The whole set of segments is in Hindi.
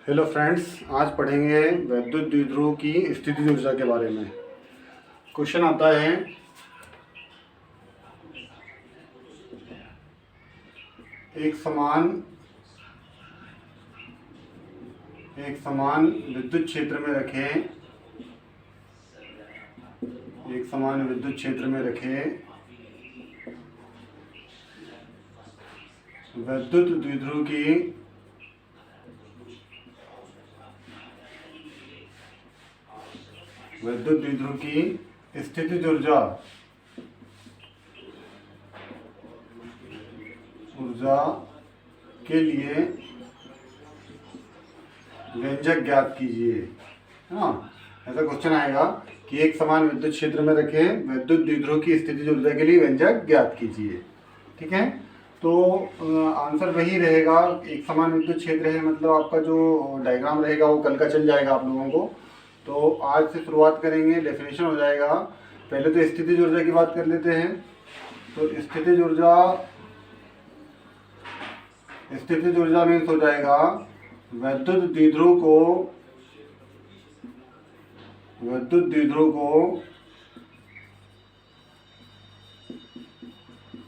हेलो फ्रेंड्स, आज पढ़ेंगे वैद्युत द्विध्रुव की स्थितिज ऊर्जा के बारे में। क्वेश्चन आता है, एक समान विद्युत क्षेत्र में रखे वैद्युत द्विध्रुव की स्थितिज ऊर्जा के लिए व्यंजक ज्ञात कीजिए। है ना, ऐसा क्वेश्चन आएगा कि एक समान विद्युत क्षेत्र में रखे वैद्युत द्विध्रुव की स्थितिज ऊर्जा के लिए व्यंजक ज्ञात कीजिए। ठीक है, तो आंसर वही रहेगा। एक समान विद्युत क्षेत्र है, मतलब आपका जो डायग्राम रहेगा वो कल का चल जाएगा आप लोगों को। तो आज से शुरुआत करेंगे, डेफिनेशन हो जाएगा। पहले तो स्थितिज ऊर्जा की बात कर लेते हैं। तो स्थितिज ऊर्जा मीन्स हो जाएगा वैद्युत द्विध्रुव को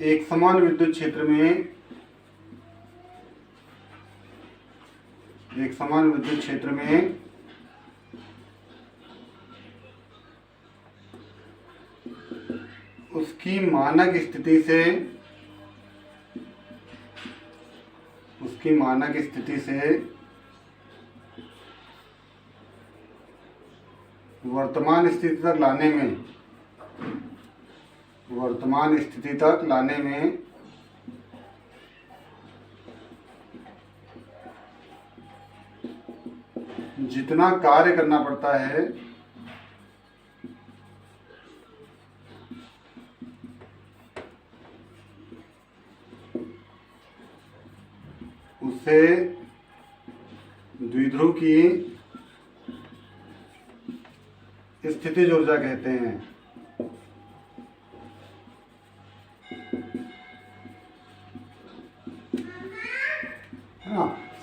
एक समान विद्युत क्षेत्र में उसकी मानक स्थिति से वर्तमान स्थिति तक लाने में जितना कार्य करना पड़ता है उसे द्विध्रुव की स्थितिज ऊर्जा कहते हैं।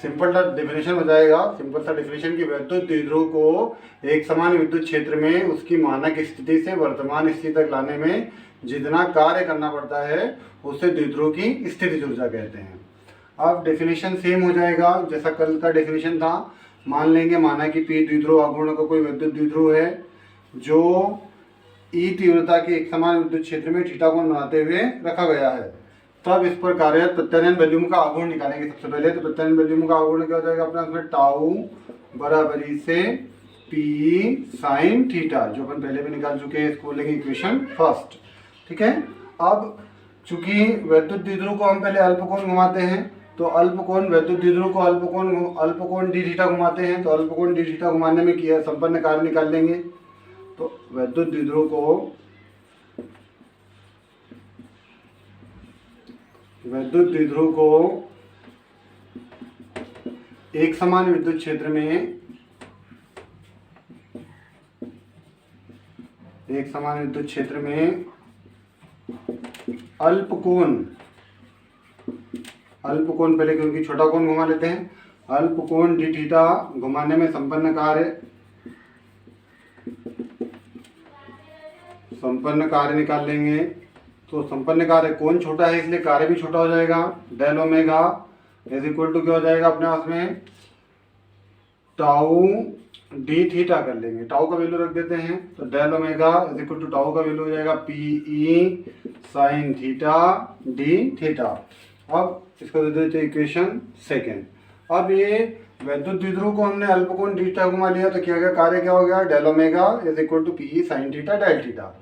सिंपल सा डेफिनेशन हो जाएगा। सिंपल सा डेफिनेशन की वैद्युत द्विध्रुव को एक समान विद्युत क्षेत्र में उसकी मानक स्थिति से वर्तमान स्थिति तक लाने में जितना कार्य करना पड़ता है उसे द्विध्रुव की स्थितिज ऊर्जा कहते हैं। अब डेफिनेशन सेम हो जाएगा जैसा कल का डेफिनेशन था। मान लेंगे, माना कि पी द्विध्रुव आघूर्ण का कोई विद्युत द्विध्रुव है जो ई तीव्रता के एक समान विद्युत क्षेत्र में थीटा कोण बनाते हुए रखा गया है। तब इस पर कार्यरत प्रत्यानयन वैल्यूम का आघूर्ण निकालेंगे। सबसे पहले तो प्रत्यानयन वैल्यूम का आघूर्ण क्या हो जाएगा अपना, उसमें टाउ बराबरी से पी साइन थीटा, जो अपन पहले भी निकाल चुके हैं। इसको बोलेंगे इक्वेशन फर्स्ट। ठीक है, अब चूंकि वैद्युत द्विध्रुव को हम पहले अल्पकोण घुमाते हैं, तो अल्पकोण वैद्युत द्विध्रुव को अल्पकोण डी थीटा घुमाते हैं। तो अल्पकोण डी थीटा घुमाने में किया संपन्न कार्य निकाल लेंगे। तो वैद्युत द्विध्रुव को एक समान विद्युत क्षेत्र में अल्पकोण पहले, क्योंकि छोटा कोण घुमा लेते हैं, अल्पकोण डी थीटा घुमाने में संपन्न कार्य निकाल लेंगे। तो संपन्न कार्य, कोण छोटा है इसलिए कार्य भी छोटा हो जाएगा। Del omega is equal to क्या हो जाएगा अपने पास में, टाउ डी थीटा कर लेंगे। टाउ का वैल्यू रख देते हैं, तो del omega is equal to tau का वैल्यू हो जाएगा P sine theta d theta. अब इसको दे देते हैं इक्वेशन सेकेंड। अब ये वैद्युत द्विध्रुव को हमने अल्पकोण डी थीटा घुमा लिया, तो क्या गया, कार्य क्या हो गया, del omega is equal to P sine theta del theta.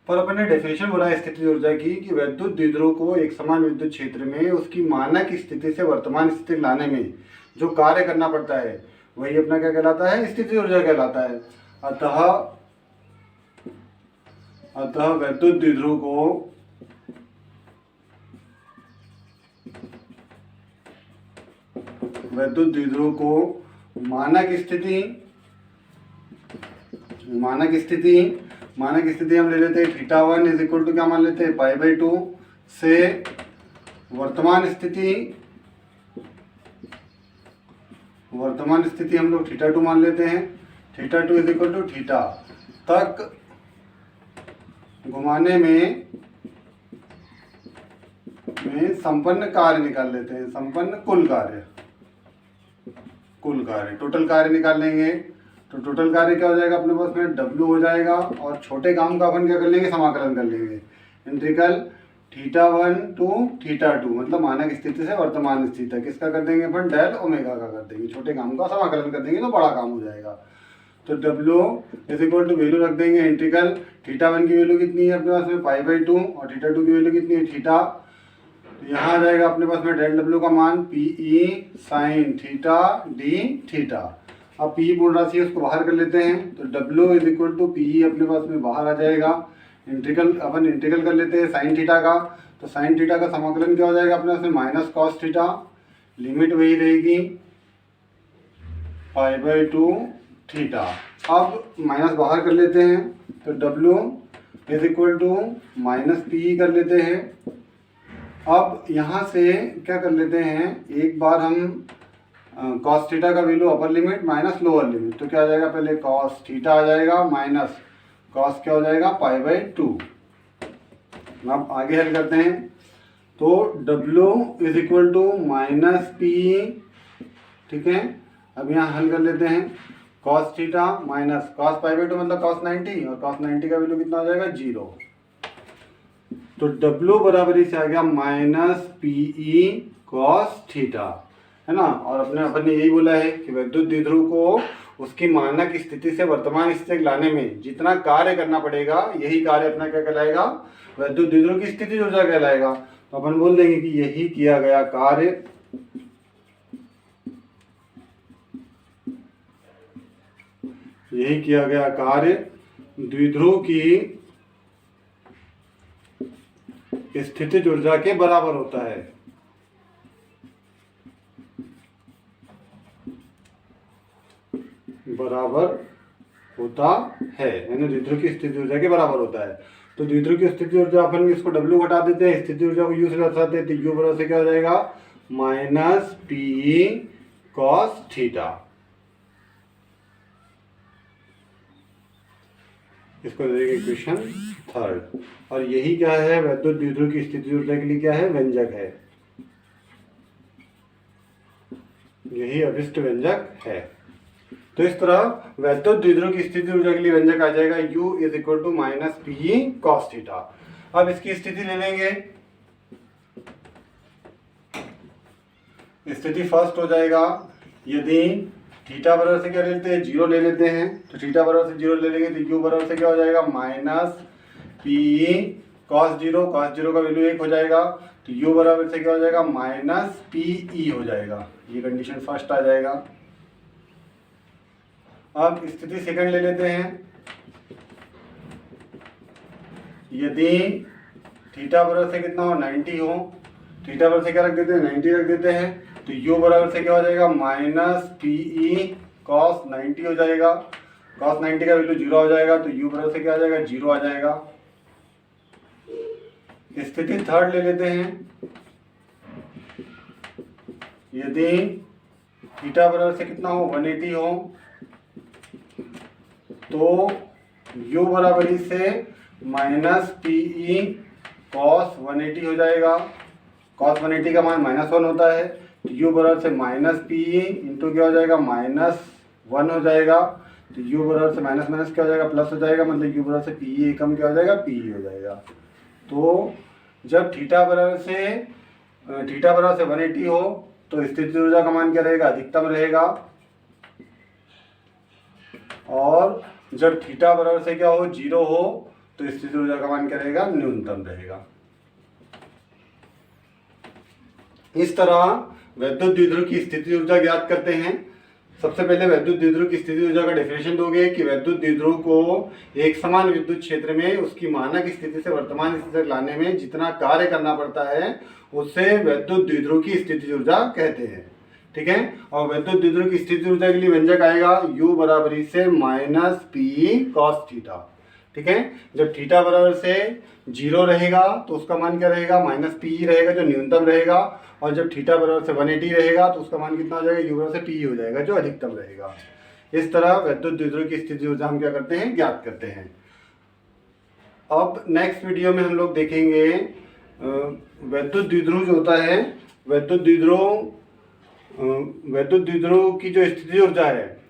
पर अपन ने डेफिनेशन बोला है स्थितिज ऊर्जा की कि वैद्युत द्विध्रुव को एक समान विद्युत क्षेत्र में उसकी मानक स्थिति से वर्तमान स्थिति लाने में जो कार्य करना पड़ता है वही अपना क्या कहलाता है, स्थितिज ऊर्जा कहलाता है। अतः वैद्युत द्विध्रुव को मानक स्थिति हम ले लेते हैं थीटा 1 इज इक्वल टू क्या मान लेते हैं, पाई बाई 2 से वर्तमान स्थिति वर्तमान स्थिति हम लोग थीटा 2 मान लेते हैं। Theta 2 is equal to theta तक घुमाने में संपन्न कार्य निकाल लेते हैं। संपन्न कुल कार्य टोटल कार्य निकाल लेंगे। तो टोटल कार्य क्या हो जाएगा अपने पास में W हो जाएगा, और छोटे काम का अपन क्या कर लेंगे, समाकलन कर लेंगे। इंटीग्रल थीटा 1 टू थीटा 2 मतलब मानक स्थिति से वर्तमान स्थिति तक, किसका कर देंगे अपन, डेल ओमेगा का कर देंगे। छोटे काम का समाकलन कर देंगे तो बड़ा काम हो जाएगा। तो W is equal to value रख देंगे। इंटीग्रल थीटा 1 की वैल्यू कितनी है अपने पास में π/2 और थीटा 2 की वैल्यू कितनी है थीटा। तो यहाँ आ जाएगा अपने पास में डेल W का मान PE sign theta d theta. अब PE पूर्ण राशि है उसको बाहर कर लेते हैं। तो W is equal to PE अपने पास में बाहर आ जाएगा। अपन इंटीग्रल कर लेते हैं साइन थीटा का। तो साइन थीटा का समाकलन क्या हो जाएगा अपने पास में माइनस कॉस थीटा, लिमिट वही रहेगी π/2 थीटा। अब माइनस बाहर कर लेते हैं। तो W is equal to minus PE कर लेते हैं। अब यहाँ से क्या कर लेते हैं, एक बार हम कॉस थीटा का value upper limit minus lower limit, तो क्या आ जाएगा, पहले कॉस थीटा आ जाएगा माइनस कॉस क्या हो जाएगा π/2। अब आगे हल करते हैं। तो W is equal to minus PE, ठीक है। अब यहाँ हल कर लेते हैं। कॉस थीटा माइनस कॉस π/2 मतलब कॉस 90, और कॉस 90 का वैल्यू कितना हो जाएगा 0। तो W बराबरी से आ गया माइनस PE कॉस थीटा, है ना। और अपन ने यही बोला है कि वैद्युत द्विध्रुव को उसकी मानक स्थिति से वर्तमान स्थिति तक लाने में जितना कार्य करना पड़ेगा, यही कार्य अपना क्या कहलाएगा, वैद्युत द्विध्रुव की स्थिति ऊर्जा कहलाएगा। तो अपन बोल देंगे कि यही किया गया कार्य द्विध्रुव की स्थितिज ऊर्जा के बराबर होता है। यानी द्विध्रुव की स्थिति ऊर्जा के बराबर होता है। तो द्विध्रुव की स्थिति ऊर्जा अपन इसको W हटा देते हैं, स्थिति ऊर्जा को U से दर्शाते हैं। तो U बराबर से क्या हो जाएगा माइनस PE कॉस थीटा। इसको देखेंगे क्वेश्चन 3। और यही क्या है, वैद्युत द्विध्रुव की स्थिति ऊर्जा के लिए क्या है, व्यंजक है। यही अभिष्ट व्यंजक है। तो इस तरह वैद्युत द्विध्रुव की स्थिति ऊर्जा के लिए व्यंजक आ जाएगा U is equal to minus PE cos theta. अब इसकी स्थिति ले लेंगे। स्थिति फर्स्ट हो जाएगा, यदि थीटा बराबर से क्या ले लेते हैं, 0 ले लेते हैं। तो थीटा बराबर से 0 ले लेंगे तो U बराबर से क्या हो जाएगा माइनस PE कॉस 0 का वैल्यू 1 हो जाएगा। तो U बराबर से क्या हो जाएगा माइनस PE हो जाएगा। ये कंडीशन फर्स्ट आ जाएगा। अब स्थिति सेकंड ले लेते हैं। यदि थीटा बराबर से कितना हो 90 हो, थीटा बराबर से क्या रख देते हैं 90 रख देते हैं। तो U बराबर से क्या हो जाएगा माइनस PE कॉस 90 हो जाएगा। कॉस 90 का वैल्यू 0 हो जाएगा। तो U बराबर से क्या आ जाएगा 0 आ जाएगा। स्थिति थर्ड ले लेते हैं। यदि थीटा बराबर से कितना हो 180 हो, तो U बराबरी से माइनस PE कॉस 180 हो जाएगा। कॉस 180 का मान -1 होता है। तो U बराबर से माइनस PE इंटू क्या हो जाएगा -1 हो जाएगा। तो U बराबर से माइनस माइनस क्या हो जाएगा प्लस हो जाएगा, मतलब U बराबर से PE एकम क्या हो जाएगा PE हो जाएगा। तो जब थीटा बराबर से 180 हो तो स्थिति ऊर्जा का मान क्या रहेगा, अधिकतम रहेगा। और जब थीटा बराबर से क्या हो 0 हो तो स्थिति ऊर्जा का मान क्या रहेगा, न्यूनतम रहेगा। इस तरह वैद्युत द्विध्रुव की स्थिति ऊर्जा ज्ञात करते हैं। सबसे पहले वैद्युत द्विध्रुव की स्थिति ऊर्जा का डेफिनेशन दोगे कि वैद्युत द्विध्रुव को एक समान विद्युत क्षेत्र में उसकी मानक स्थिति से वर्तमान स्थिति तक लाने में जितना कार्य करना पड़ता है उसे वैद्युत द्विध्रुव की स्थिति ऊर्जा कहते हैं। ठीक है। और वैद्युत द्विध्रुव की स्थिति ऊर्जा के लिए व्यंजक आएगा U बराबरी से माइनस PE कॉस थीटा। ठीक है। जब थीटा बराबर से 0 रहेगा तो उसका मान क्या रहेगा, माइनस पी रहेगा जो न्यूनतम रहेगा, और जब थीटा बराबर से 180 रहेगा तो उसका मान कितना हो जाएगा, यू बराबर से पी हो जाएगा जो अधिकतम रहेगा। इस तरह वैद्युत द्विध्रुव की स्थिति ऊर्जा हम क्या करते हैं, ज्ञात करते हैं। अब नेक्स्ट वीडियो में हम लोग देखेंगे वैद्युत द्विध्रुव जो होता है, वैद्युत द्विध्रुव की जो स्थिति ऊर्जा है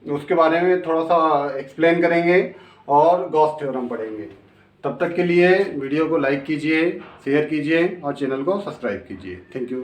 उसके बारे में थोड़ा सा एक्सप्लेन करेंगे और गॉस थ्योरम पढ़ेंगे। तब तक के लिए वीडियो को लाइक कीजिए, शेयर कीजिए और चैनल को सब्सक्राइब कीजिए। Thank you.